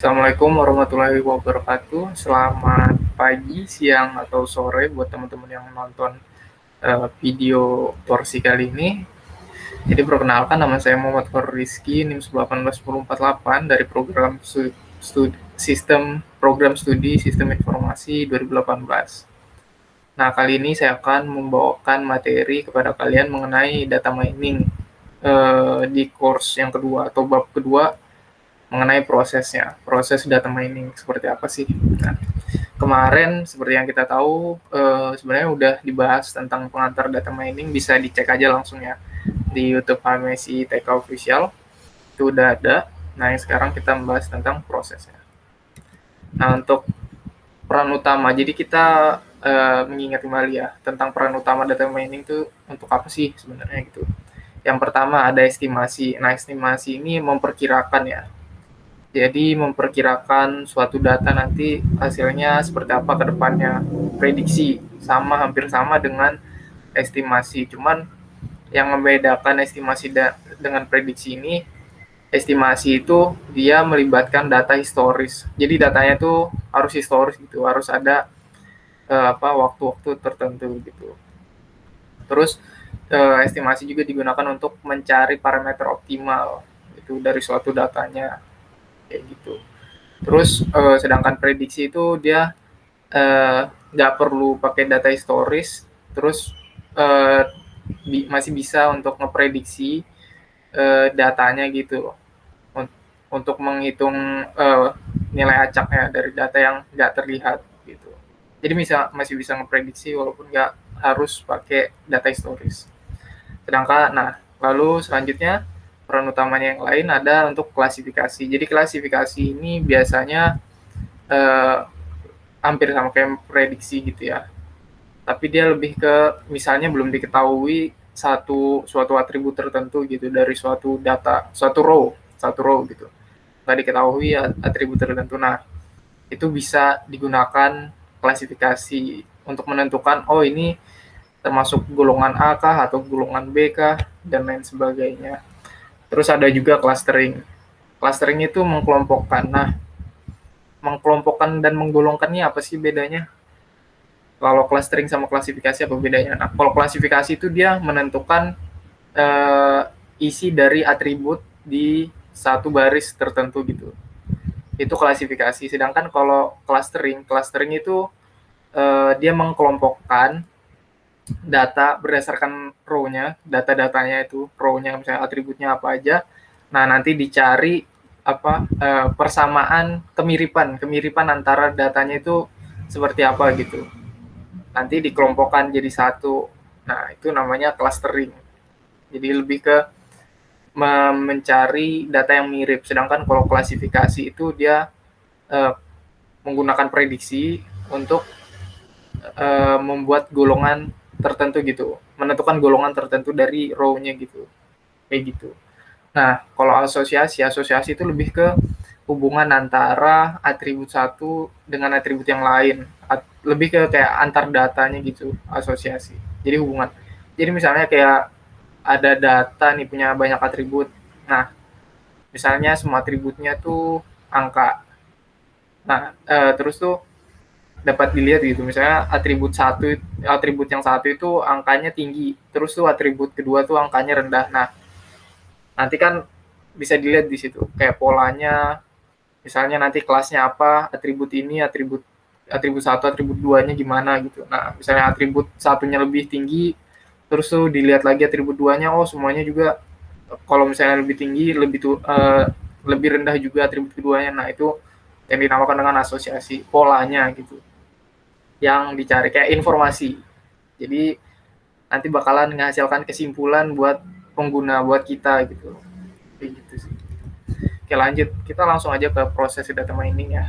Assalamualaikum warahmatullahi wabarakatuh. Selamat pagi, siang, atau sore buat teman-teman yang nonton video torsi kali ini. Jadi perkenalkan, nama saya Muhammad Farul Rizky, NIM 18048 dari program studi Sistem Informasi 2018. Nah, kali ini saya akan membawakan materi kepada kalian mengenai data mining di course yang kedua atau bab kedua mengenai proses data mining seperti apa sih. Nah, kemarin seperti yang kita tahu sebenarnya udah dibahas tentang pengantar data mining, bisa dicek aja langsung ya di YouTube HMSI TK Official, itu udah ada. Nah, yang sekarang kita membahas tentang prosesnya. Nah, untuk peran utama, jadi kita mengingat kembali ya tentang peran utama data mining itu untuk apa sih sebenarnya gitu. Yang pertama ada estimasi. Nah, estimasi ini memperkirakan ya. Jadi memperkirakan suatu data nanti hasilnya seperti apa ke depannya. Prediksi hampir sama dengan estimasi. Cuman yang membedakan estimasi dengan prediksi ini, estimasi itu dia melibatkan data historis. Jadi datanya tuh harus historis gitu, harus ada waktu-waktu tertentu gitu. Terus estimasi juga digunakan untuk mencari parameter optimal itu dari suatu datanya kayak gitu. Terus sedangkan prediksi itu dia nggak perlu pakai data historis, terus masih bisa untuk memprediksi datanya gitu, untuk menghitung nilai acaknya dari data yang nggak terlihat gitu. Jadi masih bisa memprediksi walaupun nggak harus pakai data historis. Nah, lalu selanjutnya peran utamanya yang lain ada untuk klasifikasi. Jadi klasifikasi ini biasanya hampir sama kayak prediksi gitu ya. Tapi dia lebih ke misalnya belum diketahui suatu atribut tertentu gitu dari suatu data, satu row gitu. Nggak diketahui atribut tertentu. Nah, itu bisa digunakan klasifikasi untuk menentukan, oh ini termasuk golongan A kah atau golongan B kah dan lain sebagainya. Terus ada juga clustering. Clustering itu mengkelompokkan. Nah, mengkelompokkan dan menggolongkannya apa sih bedanya? Kalau clustering sama klasifikasi apa bedanya? Nah, kalau klasifikasi itu dia menentukan isi dari atribut di satu baris tertentu gitu. Itu klasifikasi. Sedangkan kalau clustering itu dia mengkelompokkan data berdasarkan row-nya, data-datanya itu, row-nya misalnya atributnya apa aja. Nah, nanti dicari persamaan, kemiripan antara datanya itu seperti apa gitu. Nanti dikelompokkan jadi satu. Nah, itu namanya clustering. Jadi lebih ke mencari data yang mirip. Sedangkan kalau klasifikasi itu dia menggunakan prediksi untuk membuat golongan tertentu gitu, menentukan golongan tertentu dari row-nya gitu, kayak gitu. Nah, kalau asosiasi itu lebih ke hubungan antara atribut satu dengan atribut yang lain, lebih ke kayak antar datanya gitu, asosiasi. Jadi hubungan. Jadi misalnya kayak ada data nih punya banyak atribut. Nah, misalnya semua atributnya tuh angka. Nah, terus tuh dapat dilihat gitu, misalnya atribut yang satu itu angkanya tinggi, terus tuh atribut kedua tuh angkanya rendah. Nah, nanti kan bisa dilihat di situ kayak polanya, misalnya nanti kelasnya apa, atribut ini, atribut atribut satu, atribut duanya gimana gitu. Nah, misalnya atribut satunya lebih tinggi, terus tuh dilihat lagi atribut duanya, oh semuanya juga kalau misalnya lebih tinggi, lebih rendah juga atribut keduanya. Nah, itu yang dinamakan dengan asosiasi polanya gitu, yang dicari kayak informasi. Jadi nanti bakalan menghasilkan kesimpulan buat pengguna, buat kita gitu. Kayak gitu sih. Oke, lanjut. Kita langsung aja ke proses data mining ya.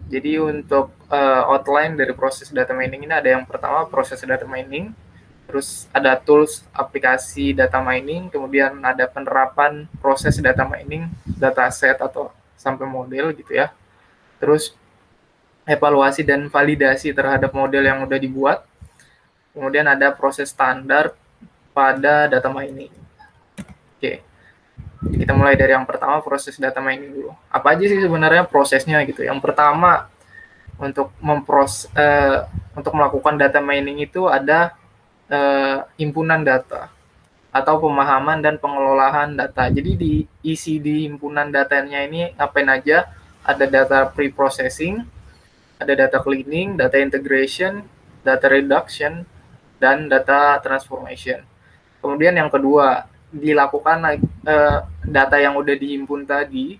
Jadi untuk outline dari proses data mining ini ada yang pertama proses data mining, terus ada tools aplikasi data mining, kemudian ada penerapan proses data mining, dataset atau sampai model gitu ya. Terus evaluasi dan validasi terhadap model yang udah dibuat. Kemudian ada proses standar pada data mining. Oke. Kita mulai dari yang pertama, proses data mining dulu. Apa aja sih sebenarnya prosesnya gitu? Yang pertama, untuk untuk melakukan data mining itu ada himpunan data atau pemahaman dan pengelolaan data. Jadi di himpunan datanya ini ngapain aja? Ada data pre-processing, ada data cleaning, data integration, data reduction, dan data transformation. Kemudian yang kedua, dilakukan data yang udah dihimpun tadi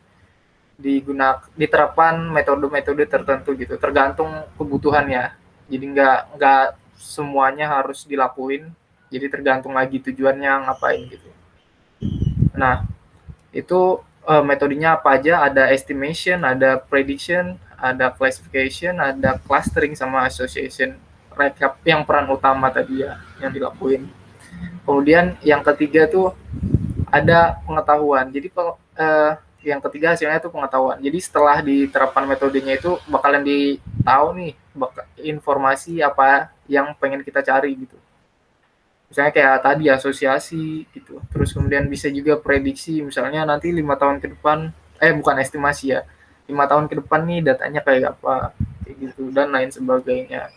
diterapkan metode-metode tertentu gitu, tergantung kebutuhannya. Jadi nggak semuanya harus dilakuin, jadi tergantung lagi tujuannya ngapain gitu. Nah, itu metodenya apa aja? Ada estimation, ada prediction, ada classification, ada clustering sama association. Recap yang peran utama tadi ya yang dilakuin. Kemudian yang ketiga tuh ada pengetahuan. Jadi yang ketiga hasilnya itu pengetahuan. Jadi setelah diterapkan metodenya itu bakalan ditahu nih informasi apa yang pengen kita cari gitu. Misalnya kayak tadi asosiasi gitu. Terus kemudian bisa juga prediksi misalnya nanti 5 tahun ke depan, bukan estimasi ya, 5 tahun ke depan nih datanya kayak apa, kayak gitu dan lain sebagainya.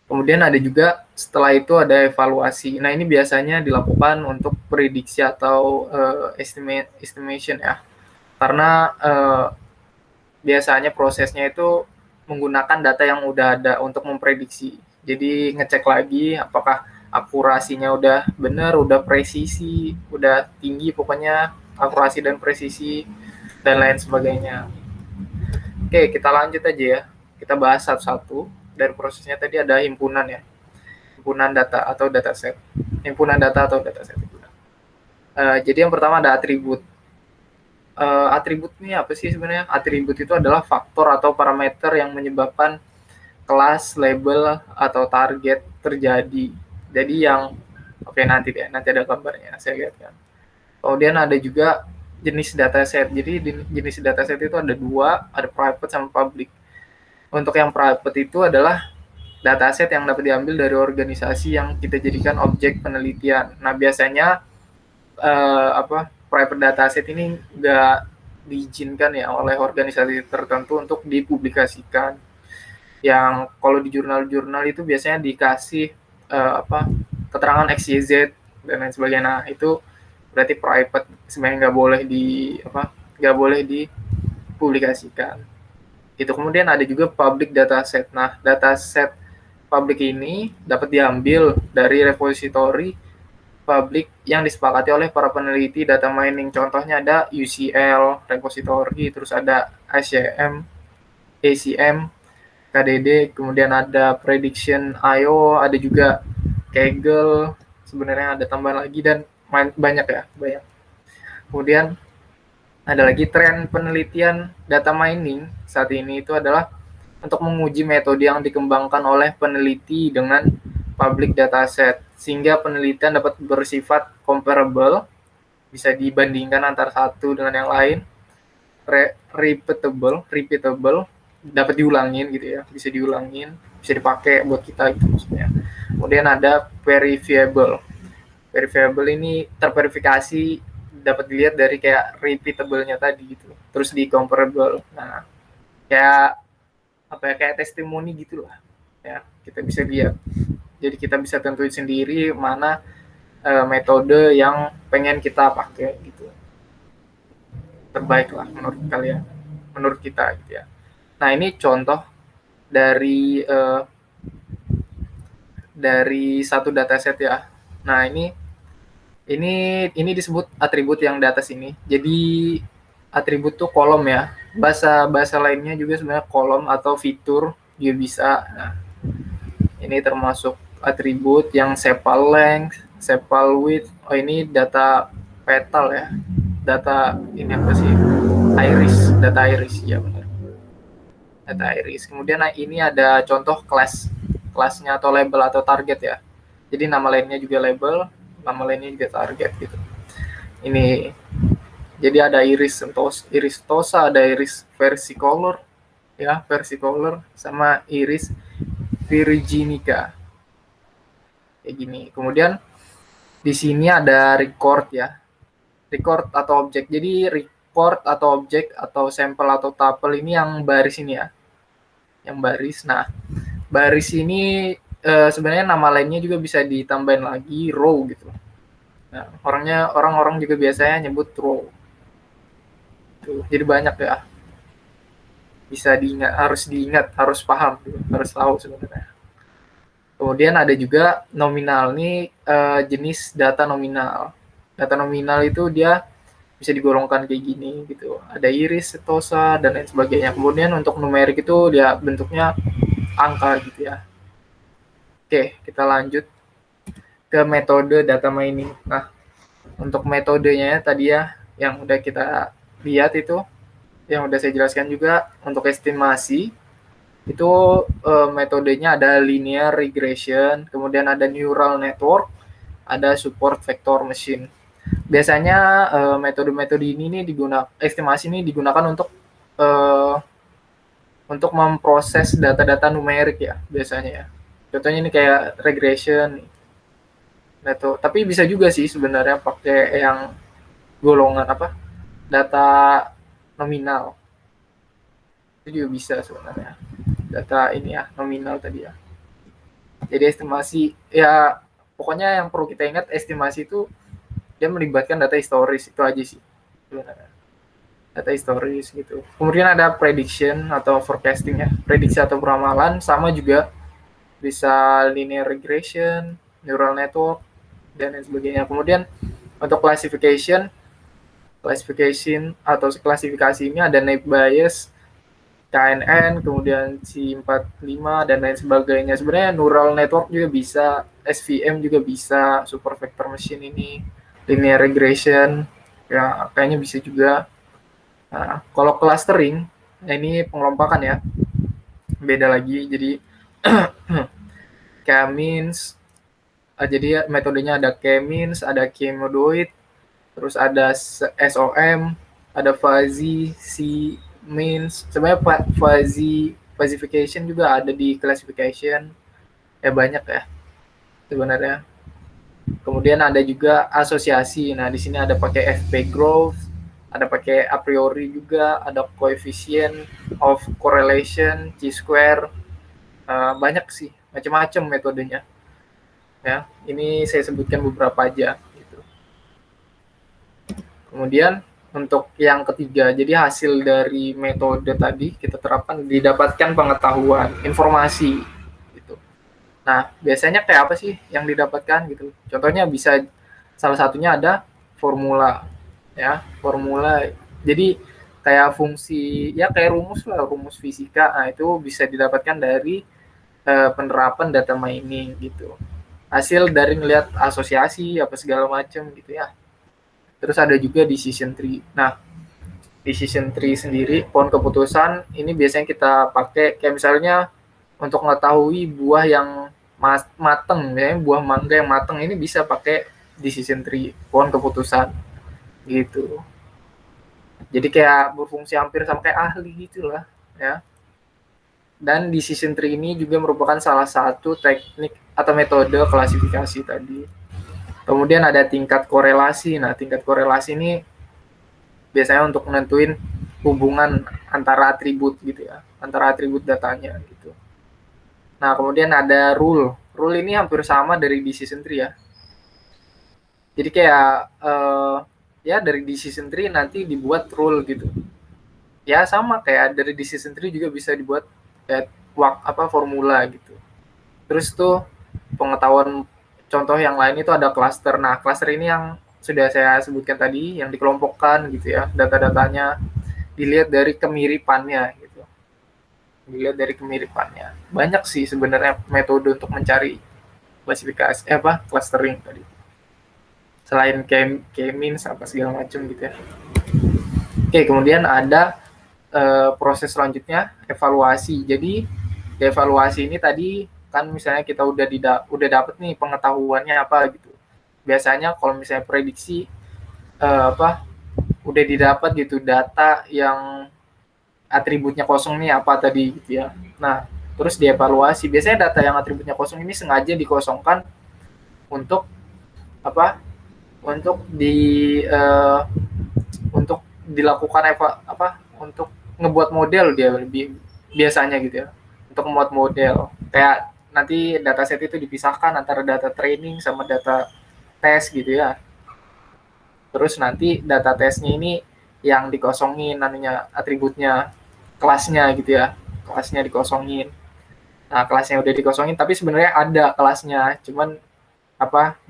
Kemudian ada juga setelah itu ada evaluasi. Nah ini biasanya dilakukan untuk prediksi atau estimation ya, karena biasanya prosesnya itu menggunakan data yang udah ada untuk memprediksi. Jadi ngecek lagi apakah akurasinya udah benar, udah presisi, udah tinggi pokoknya akurasi dan presisi dan lain sebagainya. Oke, kita lanjut aja ya. Kita bahas satu-satu. Dari prosesnya tadi ada himpunan ya. Himpunan data atau dataset. Himpunan data atau dataset. Jadi yang pertama ada atribut. Atribut ini apa sih sebenarnya? Atribut itu adalah faktor atau parameter yang menyebabkan kelas, label, atau target terjadi. Jadi yang nanti ada gambarnya, saya lihatkan. Kemudian ada juga jenis dataset. Jadi jenis dataset itu ada dua, ada private sama public. Untuk yang private itu adalah dataset yang dapat diambil dari organisasi yang kita jadikan objek penelitian. Nah biasanya private dataset ini nggak diizinkan ya oleh organisasi tertentu untuk dipublikasikan. Yang kalau di jurnal-jurnal itu biasanya dikasih keterangan XYZ dan lain sebagainya. Nah itu berarti private, sebenarnya nggak boleh dipublikasikan. Itu kemudian ada juga public dataset. Nah dataset public ini dapat diambil dari repository publik yang disepakati oleh para peneliti data mining. Contohnya ada UCL repository, terus ada ACM, KDD, kemudian ada Prediction.io, ada juga Kaggle, sebenarnya ada tambahan lagi dan banyak ya, banyak. Kemudian ada lagi tren penelitian data mining saat ini itu adalah untuk menguji metode yang dikembangkan oleh peneliti dengan public dataset, sehingga penelitian dapat bersifat comparable, bisa dibandingkan antara satu dengan yang lain, repeatable, dapat diulangin gitu ya, bisa diulangin, bisa dipakai buat kita gitu maksudnya. Kemudian ada verifiable. Verifiable ini terverifikasi, dapat dilihat dari kayak repeatable-nya tadi gitu. Terus di comparable. Nah, kayak testimoni gitu lah. Ya, kita bisa lihat. Jadi kita bisa tentuin sendiri mana metode yang pengen kita pakai gitu. Terbaik lah menurut kalian, menurut kita gitu ya. Nah ini contoh dari satu dataset ya. Nah ini disebut atribut yang di atas ini. Jadi atribut tuh kolom ya. Bahasa lainnya juga sebenarnya kolom atau fitur juga bisa. Nah, ini termasuk atribut yang sepal length, sepal width. Oh ini data petal ya. Data ini apa sih? Iris, data iris ya benar. Data iris. Kemudian ini ada contoh kelasnya atau label atau target ya. Jadi nama lainnya juga label, nama lainnya juga target gitu. Ini jadi ada iris tosa, ada iris versicolor ya, versicolor sama iris virginica. Kayak gini. Kemudian di sini ada record ya. record atau objek. Jadi record atau objek atau sampel atau tuple ini yang baris ini ya, yang baris. Nah, baris ini sebenarnya nama lainnya juga bisa ditambahin lagi row gitu. Nah, orang-orang juga biasanya nyebut row. Tuh, jadi banyak ya. Bisa diingat, harus paham, harus tahu sebenarnya. Kemudian ada juga nominal, ini jenis data nominal. Data nominal itu dia bisa digolongkan kayak gini gitu. Ada iris, setosa, dan lain sebagainya. Kemudian untuk numerik itu dia bentuknya angka gitu ya. Oke, kita lanjut ke metode data mining. Nah, untuk metodenya tadi ya, yang udah kita lihat itu, yang udah saya jelaskan juga, untuk estimasi, itu metodenya ada linear regression, kemudian ada neural network, ada support vector machine. Biasanya metode-metode ini nih estimasi ini digunakan untuk memproses data-data numerik ya biasanya ya. Contohnya ini kayak regression. Tapi bisa juga sih sebenarnya pakai yang golongan data nominal. Itu juga bisa sebenarnya. Data ini ya, nominal tadi ya. Jadi estimasi ya, pokoknya yang perlu kita ingat, estimasi itu dia melibatkan data historis, itu aja sih sebenarnya. Data historis gitu. Kemudian ada prediction atau forecasting ya. Prediksi atau peramalan sama juga, bisa linear regression, neural network, dan lain sebagainya. Kemudian untuk classification atau klasifikasi ini ada naive Bayes, KNN, kemudian C45, dan lain sebagainya. Sebenarnya neural network juga bisa, SVM juga bisa, super vector machine ini, linear regression, ya kayaknya bisa juga. Nah, kalau clustering, ini pengelompokan ya, beda lagi. Jadi K-means, jadi metodenya ada K-means, ada K-modoid, terus ada SOM, ada fuzzy, C-means. Sebenarnya fuzzification juga ada di classification. Ya banyak ya sebenarnya. Kemudian ada juga asosiasi. Nah, di sini ada pakai FP growth, ada pakai a priori juga, ada coefficient of correlation, chi-square. Banyak sih, macam-macam metodenya. Ya, ini saya sebutkan beberapa aja gitu. Kemudian untuk yang ketiga, jadi hasil dari metode tadi kita terapkan, didapatkan pengetahuan, informasi gitu. Nah, biasanya kayak apa sih yang didapatkan gitu? Contohnya bisa, salah satunya ada formula ya, formula. Jadi kayak fungsi ya, kayak rumus lah, rumus fisika. Nah, itu bisa didapatkan dari penerapan data mining gitu. Hasil dari ngelihat asosiasi apa segala macam gitu ya. Terus ada juga decision tree. Nah, decision tree sendiri, pohon keputusan, ini biasanya kita pakai kayak misalnya untuk mengetahui buah yang mateng, ya, buah mangga yang mateng ini bisa pakai decision tree, pohon keputusan gitu. Jadi kayak berfungsi hampir sama kayak ahli gitulah ya. Dan decision tree ini juga merupakan salah satu teknik atau metode klasifikasi tadi. Kemudian ada tingkat korelasi. Nah, tingkat korelasi ini biasanya untuk menentuin hubungan antara atribut gitu ya, antara atribut datanya gitu. Nah, kemudian ada rule. Rule ini hampir sama dari decision tree ya. Jadi kayak ya dari decision tree nanti dibuat rule gitu. Ya sama kayak dari decision tree juga bisa dibuat kayak formula gitu. Terus tuh pengetahuan contoh yang lain itu ada cluster. Nah, cluster ini yang sudah saya sebutkan tadi, yang dikelompokkan gitu ya, data-datanya dilihat dari kemiripannya gitu. Dilihat dari kemiripannya. Banyak sih sebenarnya metode untuk mencari klasifikasi clustering tadi. Selain K-means apa segala macam gitu ya. Oke, kemudian ada proses selanjutnya evaluasi. Jadi evaluasi ini tadi kan misalnya kita udah dapet nih pengetahuannya apa gitu. Biasanya kalau misalnya prediksi udah didapat gitu data yang atributnya kosong nih apa tadi gitu ya. Nah, terus dievaluasi. Biasanya data yang atributnya kosong ini sengaja dikosongkan untuk untuk untuk dilakukan untuk ngebuat model dia lebih biasanya gitu ya. Untuk membuat model kayak nanti dataset itu dipisahkan antara data training sama data tes gitu ya. Terus nanti data tesnya ini yang dikosongin namanya atributnya, kelasnya gitu ya. Kelasnya dikosongin. Nah, kelasnya udah dikosongin tapi sebenarnya ada kelasnya, cuman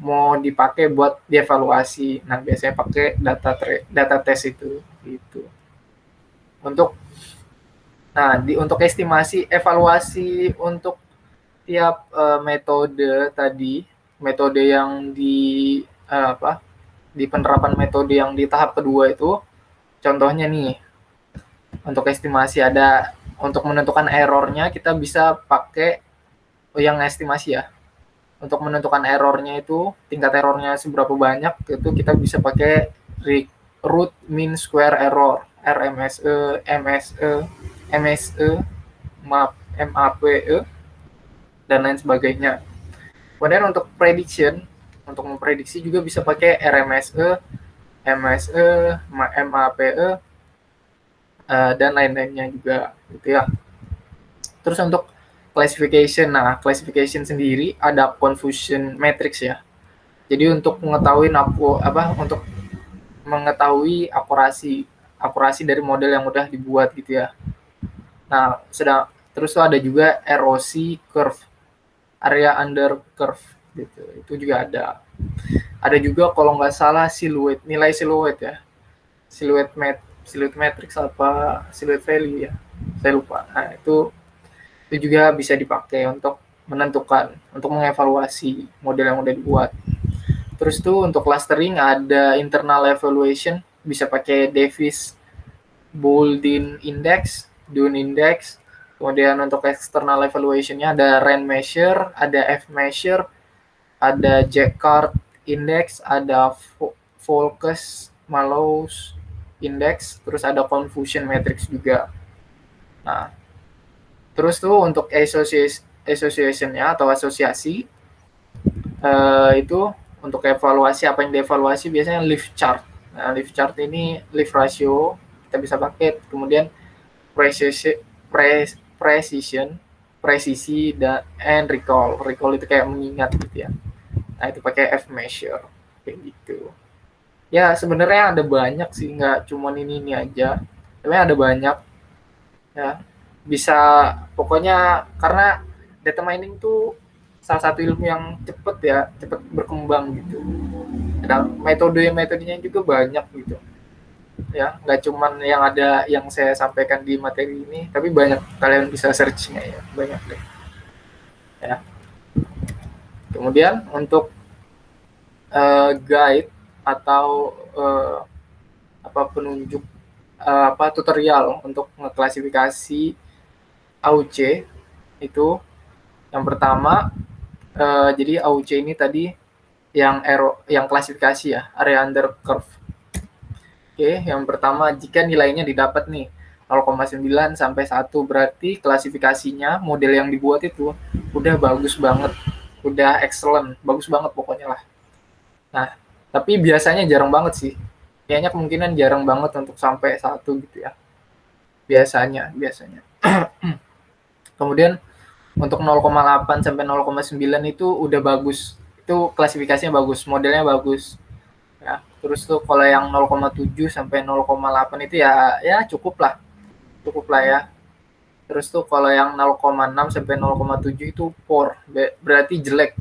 mau dipakai buat dievaluasi. Nah, biasanya pakai data tes itu gitu. Untuk untuk estimasi evaluasi untuk tiap metode tadi, metode yang di penerapan metode yang di tahap kedua itu, contohnya nih, untuk estimasi ada untuk menentukan errornya kita bisa pakai yang estimasi ya. Untuk menentukan errornya itu, tingkat errornya seberapa banyak, itu kita bisa pakai root mean square error, RMSE, MSE, MAPE, dan lain sebagainya. Kemudian untuk prediction, untuk memprediksi juga bisa pakai RMSE, MSE, MAPE, dan lain-lainnya juga gitu ya. Terus untuk classification, nah classification sendiri ada confusion matrix ya. Jadi untuk untuk mengetahui akurasi dari model yang udah dibuat gitu ya. Nah, terus tuh ada juga ROC curve, area under curve gitu. Itu juga ada. Ada juga kalau nggak salah nilai siluet ya. Siluet matrix siluet value ya. Saya lupa. Nah, itu juga bisa dipakai untuk untuk mengevaluasi model yang udah dibuat. Terus tuh untuk clustering ada internal evaluation, bisa pakai Davis Bouldin Index, Dune Index. Kemudian untuk external evaluation-nya ada RAND measure, ada F measure, ada Jacquard Index, ada Volkes Mallows Index, terus ada confusion matrix juga. Nah, terus tuh untuk association-nya atau asosiasi, itu untuk evaluasi apa yang dievaluasi biasanya lift chart. Nah, lift chart ini lift ratio kita bisa pakai, kemudian presisi dan recall. Recall itu kayak mengingat gitu ya. Nah, itu pakai F measure kayak gitu. Ya, sebenarnya ada banyak sih, nggak cuma ini aja. Sebenarnya ada banyak ya. Bisa pokoknya karena data mining tuh salah satu ilmu yang cepat berkembang gitu. Dan metodenya juga banyak gitu. Ya, nggak cuman yang ada yang saya sampaikan di materi ini, tapi banyak kalian bisa searchnya ya, banyak deh. Ya. Kemudian untuk guide atau penunjuk tutorial untuk mengklasifikasi AUC itu yang pertama, jadi AUC ini tadi yang klasifikasi ya, area under curve. Oke, yang pertama jika nilainya didapat nih 0,9 sampai 1 berarti klasifikasinya model yang dibuat itu udah bagus banget, udah excellent, bagus banget pokoknya lah. Nah, tapi biasanya jarang banget sih. Kayaknya kemungkinan jarang banget untuk sampai 1 gitu ya. Biasanya. Kemudian untuk 0,8 sampai 0,9 itu udah bagus. Itu klasifikasinya bagus, modelnya bagus. Ya, terus tuh kalau yang 0,7 sampai 0,8 itu ya cukup lah ya. Terus tuh kalau yang 0,6 sampai 0,7 itu poor, berarti jelek.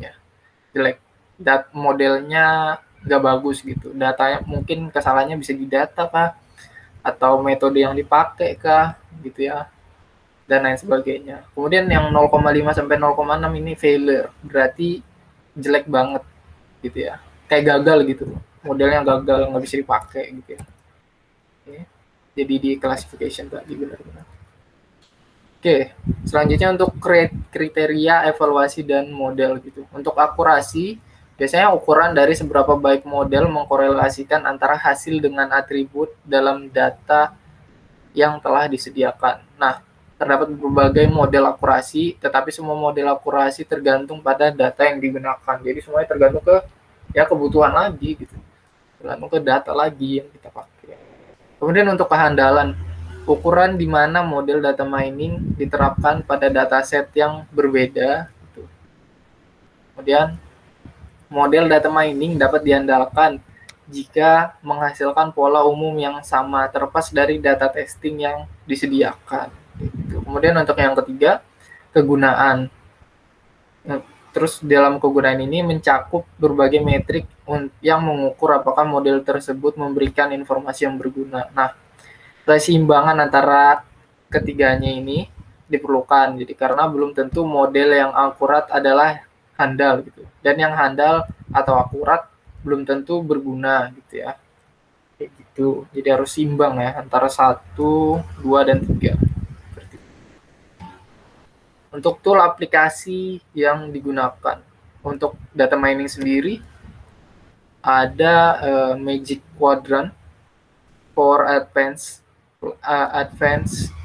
Modelnya nggak bagus gitu. Datanya mungkin kesalahannya bisa di data kah, atau metode yang dipakai kah, gitu ya, dan lain sebagainya. Kemudian yang 0,5 sampai 0,6 ini failure, berarti jelek banget gitu ya, kayak gagal gitu, modelnya gagal, nggak bisa dipakai gitu ya. Oke. Jadi di classification tadi benar-benar. Oke, selanjutnya untuk kriteria evaluasi dan model gitu. Untuk akurasi, biasanya ukuran dari seberapa baik model mengkorelasikan antara hasil dengan atribut dalam data yang telah disediakan. Nah, terdapat berbagai model akurasi, tetapi semua model akurasi tergantung pada data yang digunakan. Jadi semuanya tergantung ke kebutuhan lagi gitu. tergantung ke data lagi yang kita pakai. Kemudian untuk kehandalan, ukuran di mana model data mining diterapkan pada dataset yang berbeda. Kemudian model data mining dapat diandalkan jika menghasilkan pola umum yang sama terlepas dari data testing yang disediakan. Kemudian untuk yang ketiga, kegunaan. Terus dalam kegunaan ini mencakup berbagai metrik yang mengukur apakah model tersebut memberikan informasi yang berguna. Nah, keseimbangan antara ketiganya ini diperlukan. Jadi karena belum tentu model yang akurat adalah handal gitu. Dan yang handal atau akurat belum tentu berguna gitu ya. Kayak gitu. Jadi harus seimbang ya antara 1, 2 dan 3. Untuk tool aplikasi yang digunakan untuk data mining sendiri ada Magic Quadrant for Advanced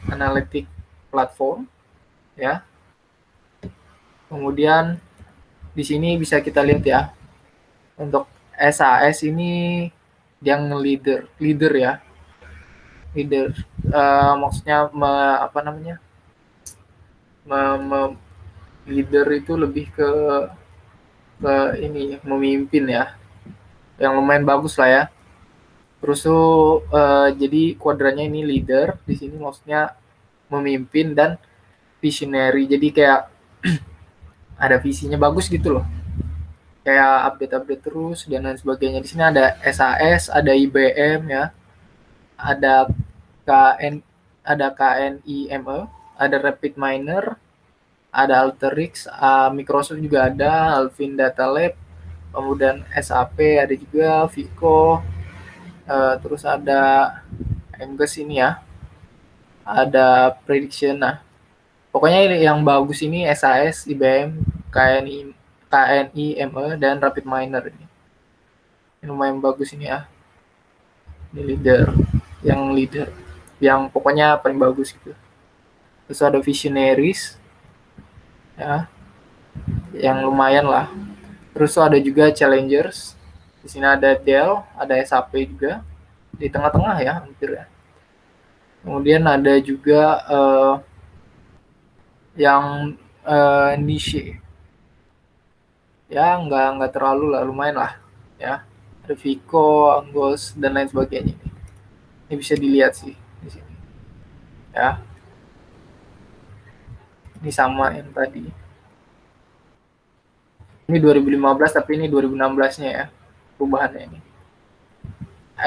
Analytic Platform ya. Kemudian di sini bisa kita lihat ya, untuk SAS ini yang leader ya, maksudnya leader itu lebih ke ini memimpin ya, yang lumayan bagus lah ya. Terus tuh jadi kuadrannya ini leader, di sini maksudnya memimpin dan visionary. Jadi kayak ada visinya bagus gitu loh. Kayak update terus dan lain sebagainya. Di sini ada SAS, ada IBM ya. Ada KNIME, ada Rapid Miner, ada Alteryx, Microsoft juga ada, Alvin Data Lab, kemudian SAP ada juga, Vico, terus ada Angus ini ya, ada Prediction. Nah, pokoknya yang bagus ini SAS, IBM, KNIME, dan Rapid Miner ini. Ini lumayan bagus ini ya. Ini leader, yang pokoknya paling bagus gitu. Terus ada Visionaries, ya, yang lumayan lah. Terus ada juga Challengers. Di sini ada Dell, ada SAP juga di tengah-tengah ya, hampir ya. Kemudian ada juga yang niche, ya nggak terlalu lah, lumayan lah ya. Ada Vico, Angus dan lain sebagainya. Ini bisa dilihat sih di sini ya. Ini sama yang tadi. Ini 2015 tapi ini 2016-nya ya perubahannya ini.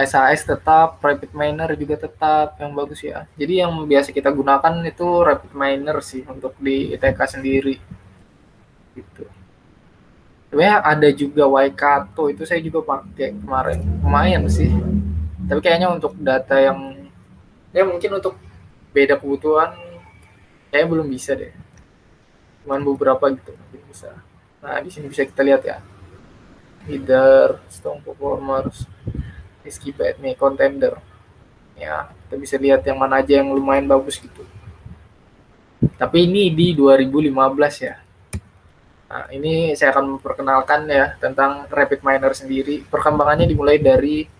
SAS tetap, Rapid Miner juga tetap yang bagus ya. Jadi yang biasa kita gunakan itu Rapid Miner sih untuk di ITK sendiri. Gitu. Sebenarnya ada juga Waikato, itu saya juga pakai kemarin. Lumayan sih. Tapi kayaknya untuk data yang ya mungkin untuk beda kebutuhan kayaknya belum bisa deh. Cuman beberapa gitu mungkin bisa. Nah, di sini bisa kita lihat ya. Leader, strong performers, risky bet nih, contender. Ya, kita bisa lihat yang mana aja yang lumayan bagus gitu. Tapi ini di 2015 ya. Nah, ini saya akan memperkenalkan ya tentang Rapid Miner sendiri. Perkembangannya dimulai dari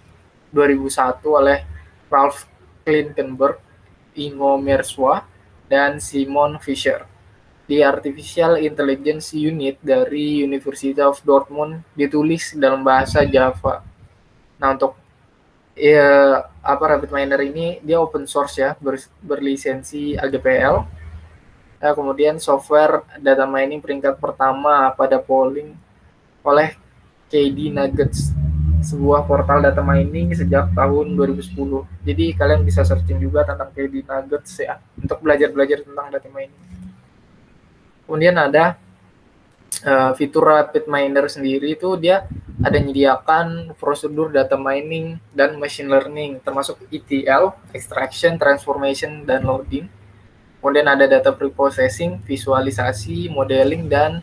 2001 oleh Ralph Klinkenberg, Ingo Merswa, dan Simon Fischer di Artificial Intelligence Unit dari University of Dortmund, ditulis dalam bahasa Java. Nah, untuk Rapid Miner ini dia open source ya, berlisensi AGPL. Nah, kemudian software data mining peringkat pertama pada polling oleh KD Nuggets, sebuah portal data mining sejak tahun 2010. Jadi kalian bisa searching juga tentang KD Nuggets ya untuk belajar tentang data mining. Kemudian ada fitur Rapid Miner sendiri, itu dia ada menyediakan prosedur data mining dan machine learning termasuk ETL, extraction, transformation, dan loading. Kemudian ada data preprocessing, visualisasi, modeling, dan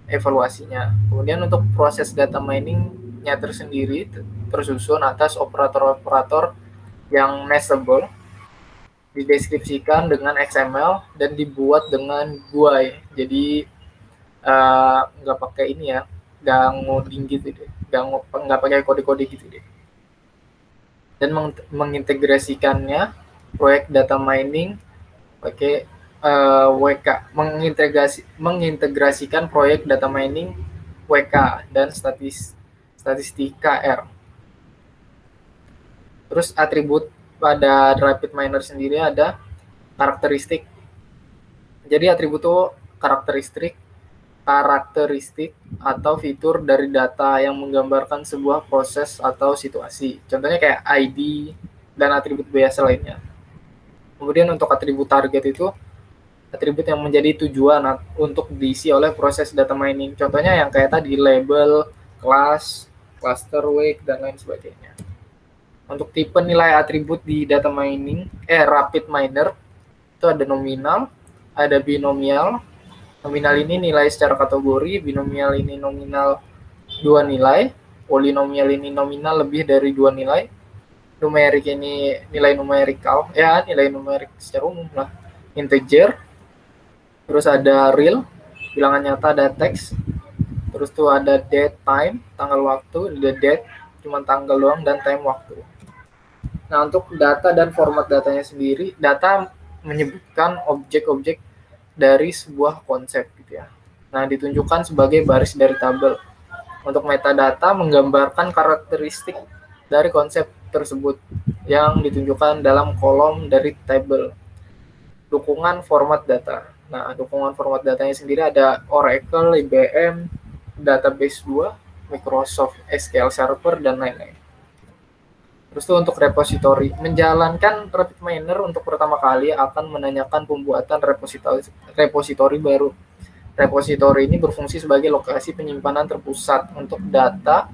evaluasinya. Kemudian untuk proses data miningnya tersendiri tersusun atas operator-operator yang nestable, dideskripsikan dengan XML dan dibuat dengan GUI. Jadi nggak pakai ini ya, nggak ngoding gitu deh, nggak pakai kode-kode gitu deh. dan mengintegrasikannya proyek data mining pakai WK, mengintegrasikan proyek data mining WK dan statistika R. Terus atribut pada Rapid Miner sendiri ada karakteristik. Jadi atribut itu karakteristik atau fitur dari data yang menggambarkan sebuah proses atau situasi. Contohnya kayak ID dan atribut biasa lainnya. Kemudian untuk atribut target itu atribut yang menjadi tujuan untuk diisi oleh proses data mining. Contohnya yang kayak tadi label, kelas, cluster weight, dan lain sebagainya. Untuk tipe nilai atribut di data mining, Rapid Miner, itu ada nominal, ada binomial. Nominal ini nilai secara kategori, binomial ini nominal 2 nilai, polinomial ini nominal lebih dari 2 nilai, numerik ini nilai numerikal, ya nilai numerik secara umum lah, integer, terus ada real, bilangan nyata, ada teks, terus tuh ada date, time, tanggal waktu, ada date, cuma tanggal doang, dan time waktu. Nah, untuk data dan format datanya sendiri, data menyebutkan objek-objek dari sebuah konsep gitu ya. Nah, ditunjukkan sebagai baris dari tabel. Untuk metadata menggambarkan karakteristik dari konsep tersebut yang ditunjukkan dalam kolom dari tabel. Dukungan format data. Nah, dukungan format datanya sendiri ada Oracle, IBM, Database 2, Microsoft SQL Server, dan lain-lain. Terus itu untuk repository. Menjalankan Rapid Miner untuk pertama kali akan menanyakan pembuatan repository baru. Repository ini berfungsi sebagai lokasi penyimpanan terpusat untuk data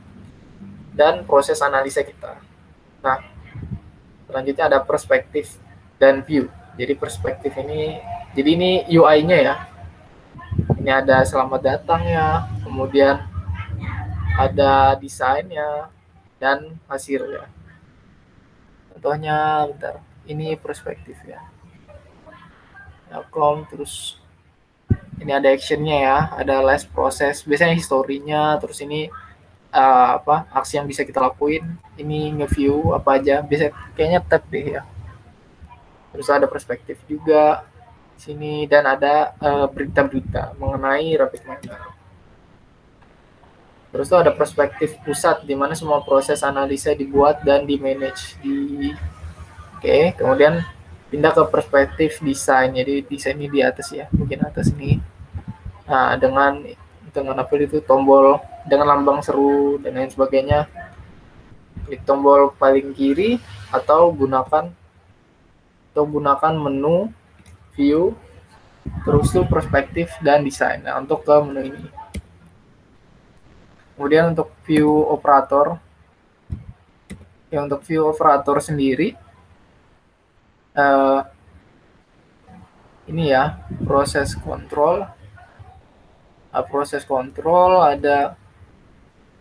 dan proses analisa kita. Nah, selanjutnya ada perspektif dan view. Jadi perspektif ini, jadi ini UI-nya ya. Ini ada selamat datang ya, kemudian ada desainnya dan hasilnya. Contohnya, bentar, ini perspektif ya. Terus ini ada actionnya ya, ada last process, biasanya historinya, terus ini aksi yang bisa kita lakuin, ini nge-view apa aja, biasanya kayaknya tab deh ya. Terus ada perspektif juga sini, dan ada berita-berita mengenai Rapid Miner. Terus itu ada perspektif pusat di mana semua proses analisa dibuat dan di-manage Oke, kemudian pindah ke perspektif desain. Jadi desain ini di atas ya, mungkin atas ini. Nah, dengan apa itu, tombol dengan lambang seru dan lain sebagainya. Klik tombol paling kiri atau gunakan menu view, terus tuh perspektif dan desain. Nah, untuk ke menu ini. Kemudian untuk view operator, ya untuk view operator sendiri, ini ya, proses kontrol ada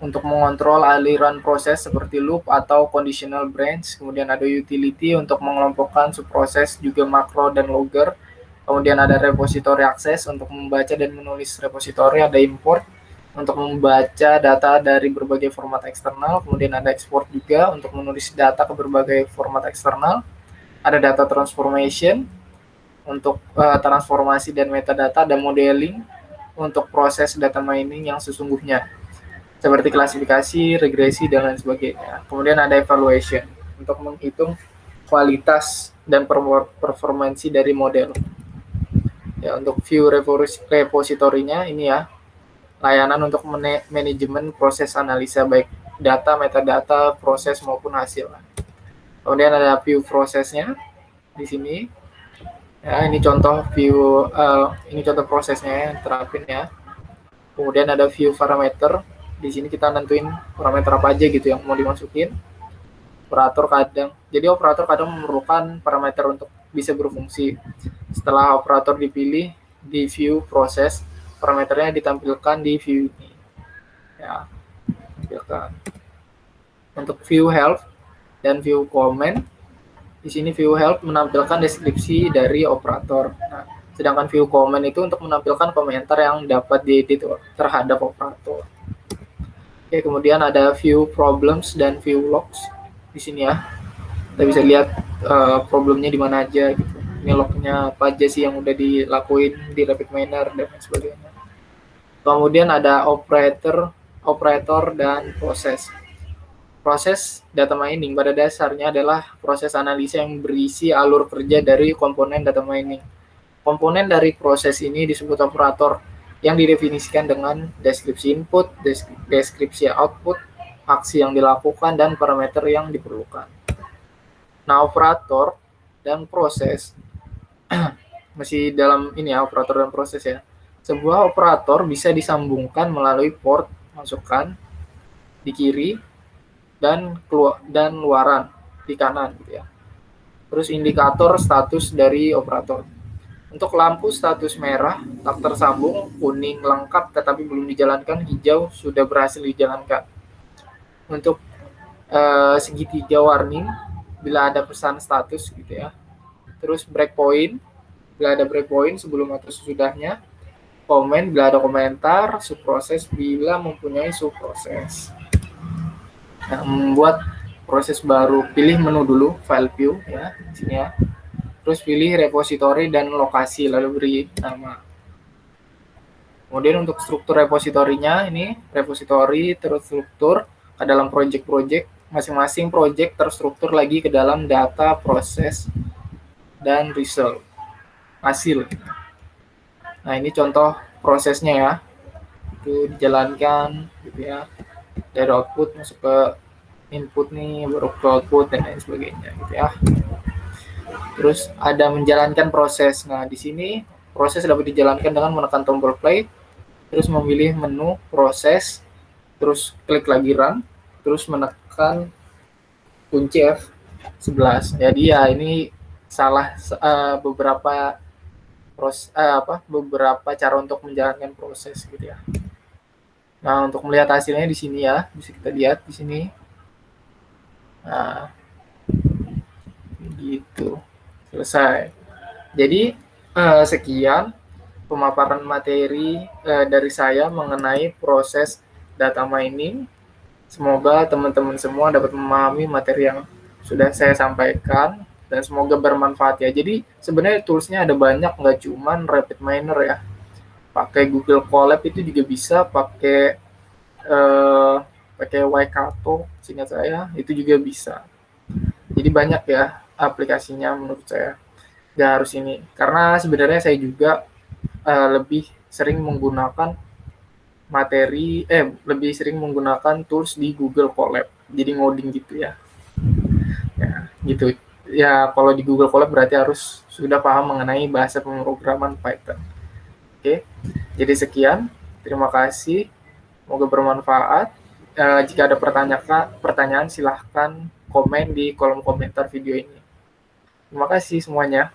untuk mengontrol aliran proses seperti loop atau conditional branch. Kemudian ada utility untuk mengelompokkan subproses, juga makro dan logger. Kemudian ada repository access untuk membaca dan menulis repository, ada import untuk membaca data dari berbagai format eksternal. Kemudian ada export juga untuk menulis data ke berbagai format eksternal. Ada data transformation untuk transformasi dan metadata, ada modeling untuk proses data mining yang sesungguhnya, seperti klasifikasi, regresi, dan lain sebagainya. Kemudian ada evaluation untuk menghitung kualitas dan performansi dari model. Ya, untuk view repository-nya ini ya, layanan untuk manajemen proses analisa baik data, metadata, proses maupun hasil. Kemudian ada view prosesnya di sini. Ya, ini contoh view, ini contoh prosesnya yang terapin ya. Kemudian ada view parameter. Di sini kita nentuin parameter apa aja gitu yang mau dimasukin. Jadi operator kadang memerlukan parameter untuk bisa berfungsi. Setelah operator dipilih di view proses, parameternya ditampilkan di view ini. Ya, tampilkan. Untuk view help dan view comment, di sini view help menampilkan deskripsi dari operator. Nah, sedangkan view comment itu untuk menampilkan komentar yang dapat diedit terhadap operator. Oke, kemudian ada view problems dan view logs di sini ya. kita bisa lihat problemnya di mana aja gitu. Ini lognya apa aja sih yang udah dilakuin di RapidMiner dan sebagainya. Kemudian ada operator dan proses. Proses data mining pada dasarnya adalah proses analisa yang berisi alur kerja dari komponen data mining. Komponen dari proses ini disebut operator yang didefinisikan dengan deskripsi input, deskripsi output, aksi yang dilakukan, dan parameter yang diperlukan. Nah, operator dan proses masih dalam ini ya, operator dan proses ya. Sebuah operator bisa disambungkan melalui port masukan di kiri dan luaran di kanan gitu ya. Terus indikator status dari operator. Untuk lampu status merah tak tersambung, kuning lengkap tetapi belum dijalankan, hijau sudah berhasil dijalankan. Untuk segitiga warning bila ada pesan status gitu ya. Terus breakpoint bila ada breakpoint sebelum atau sesudahnya. Komen bila ada komentar, subproses bila mempunyai subproses. Nah, membuat proses baru, pilih menu dulu, file view ya, di sini ya. Terus pilih repository dan lokasi, lalu beri nama. Kemudian untuk struktur repositorinya, ini repository terstruktur ke dalam project-project, masing-masing project terstruktur lagi ke dalam data, proses, dan result, hasil. Nah, ini contoh prosesnya ya, itu dijalankan gitu ya, dari output masuk ke input nih, baru ke output dan lain sebagainya gitu ya. Terus ada menjalankan proses. Nah, di sini proses dapat dijalankan dengan menekan tombol play, terus memilih menu proses, terus klik lagi run, terus menekan kunci F11. Jadi ya ini salah beberapa beberapa cara untuk menjalankan proses gitu ya. Nah, untuk melihat hasilnya di sini ya, bisa kita lihat di sini. Nah, gitu. Selesai. Jadi sekian pemaparan materi dari saya mengenai proses data mining. Semoga teman-teman semua dapat memahami materi yang sudah saya sampaikan dan semoga bermanfaat ya. Jadi sebenarnya toolsnya ada banyak, nggak cuman RapidMiner ya. Pakai Google Colab itu juga bisa, pakai Waikato seingat saya itu juga bisa. Jadi banyak ya aplikasinya menurut saya. Nggak harus ini. Karena sebenarnya saya juga lebih sering menggunakan lebih sering menggunakan tools di Google Colab. Jadi ngoding gitu ya. Ya, gitu. Ya, kalau di Google Colab berarti harus sudah paham mengenai bahasa pemrograman Python. Oke. Jadi sekian. Terima kasih. Semoga bermanfaat. Jika ada pertanyaan silahkan komen di kolom komentar video ini. Terima kasih semuanya.